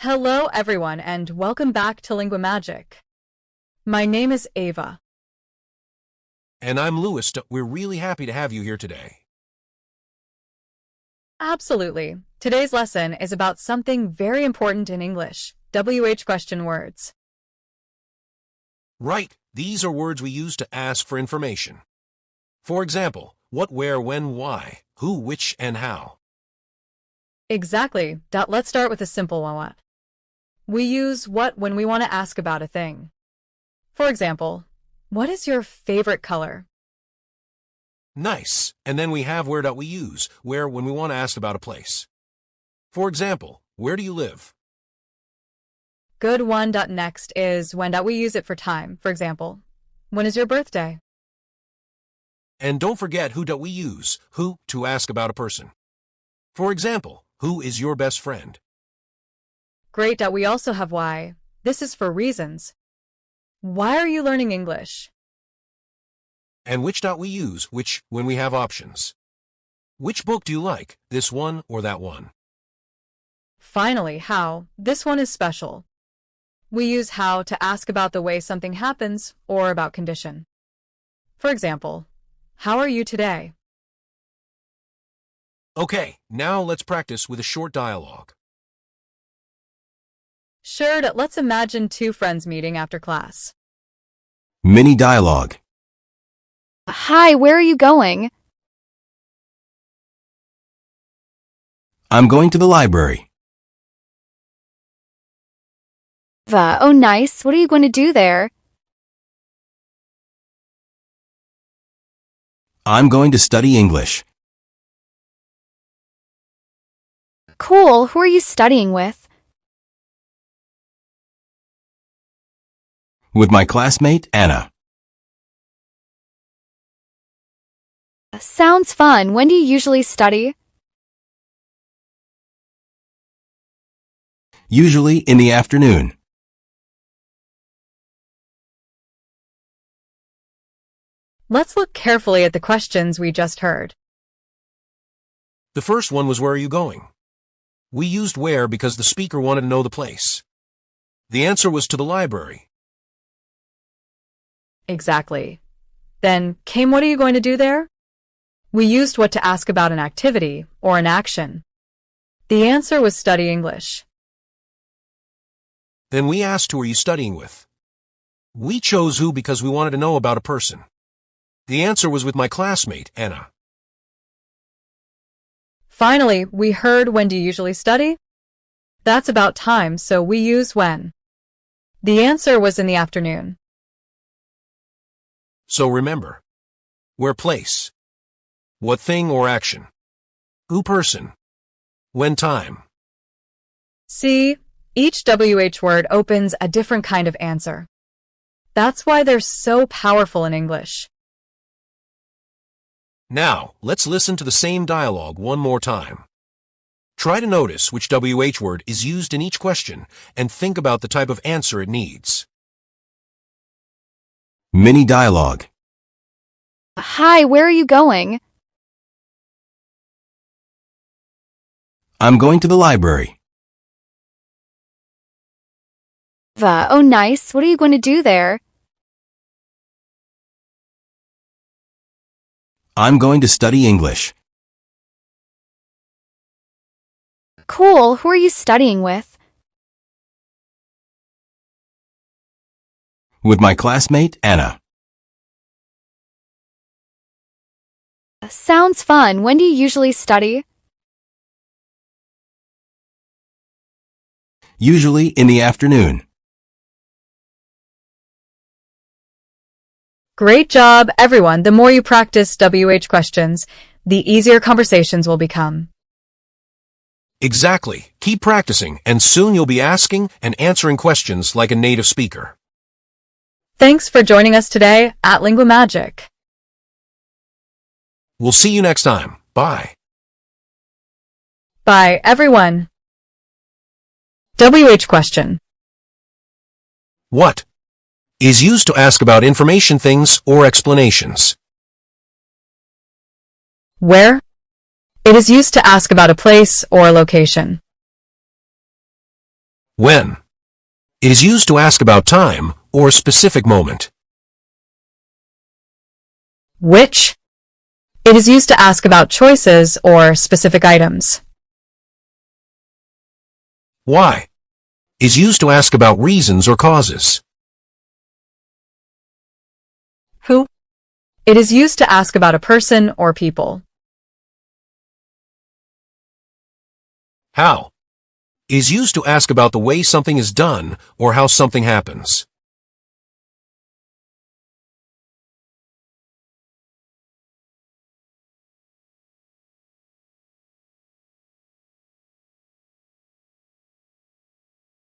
Hello, everyone, and welcome back to Linguamagic. My name is Ava. And I'm Lewis. We're really happy to have you here today. Absolutely. Today's lesson is about something very important in English, WH question words. Right, these are words we use to ask for information. For example, what, where, when, why, who, which, and how. Exactly. Let's start with a simple one. We use what when we want to ask about a thing. For example, what is your favorite color? Nice. And then we have where. We use where when we want to ask about a place. For example, where do you live? Good one. Next is when. We use it for time. For example, when is your birthday? And don't forget who. We use who to ask about a person. For example, who is your best friend? Great. We also have why. This is for reasons. Why are you learning English? And which. We use which when we have options. Which book do you like, this one or that one? Finally, how. This one is special. We use how to ask about the way something happens or about condition. For example, how are you today? Okay, now let's practice with a short dialogue. Sure, let's imagine two friends meeting after class. Mini dialogue. Hi, where are you going? I'm going to the library. Oh, nice. What are you going to do there? I'm going to study English. Cool. Who are you studying with? With my classmate, Anna. Sounds fun. When do you usually study? Usually in the afternoon. Let's look carefully at the questions we just heard. The first one was where are you going? We used where because the speaker wanted to know the place. The answer was to the library. Exactly. Then came what are you going to do there? We used what to ask about an activity or an action. The answer was study English. Then we asked who are you studying with? We chose who because we wanted to know about a person. The answer was with my classmate, Anna. Finally, we heard when do you usually study? That's about time, so we use when. The answer was in the afternoon. So remember, where place, what thing or action, who person, when time. See, each WH word opens a different kind of answer. That's why they're so powerful in English. Now, let's listen to the same dialogue one more time. Try to notice which WH word is used in each question and think about the type of answer it needs. Mini dialogue. Hi, where are you going? I'm going to the library. Oh, nice. What are you going to do there? I'm going to study English. Cool. Who are you studying with? With my classmate, Anna. Sounds fun. When do you usually study? Usually in the afternoon. Great job, everyone. The more you practice WH questions, the easier conversations will become. Exactly. Keep practicing, and soon you'll be asking and answering questions like a native speaker. Thanks for joining us today at Linguamagic. We'll see you next time. Bye. Bye, everyone. WH question. What is used to ask about information, things, or explanations. Where? It is used to ask about a place or a location. When. It is used to ask about time or a specific moment. Which. It is used to ask about choices or specific items. Why. Is used to ask about reasons or causes. Who. It is used to ask about a person or people. How. Is used to ask about the way something is done or how something happens.